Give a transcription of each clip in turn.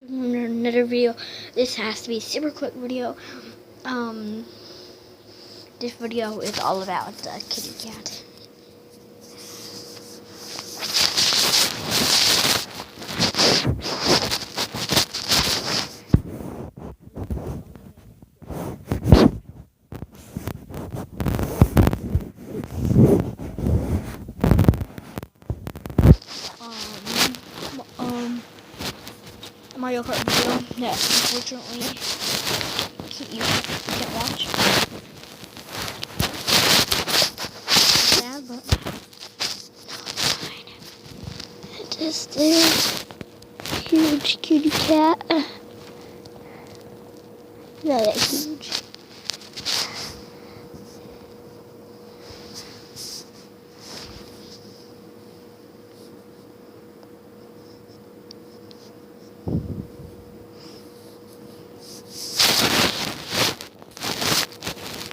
Another video. This has to be a super quick video. This video is all about the kitty cat. Mario Kart video that unfortunately you can't watch. Sad, but fine. This is huge kitty cat. Not that huge.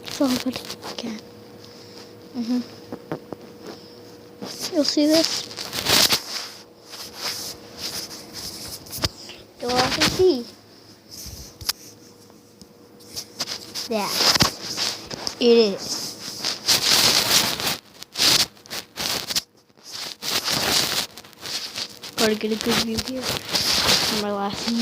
It's all about the cat. You'll see this. You'll also see that it is. Gotta get a good view here from my last one.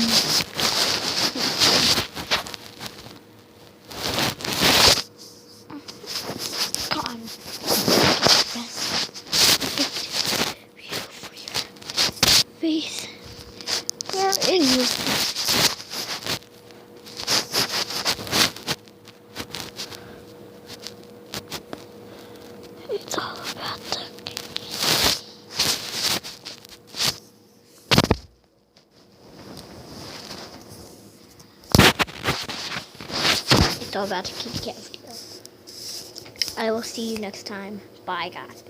Face. Where is you? It's all about the kitty. It's all about the kitty cat video. I will see you next time. Bye, guys.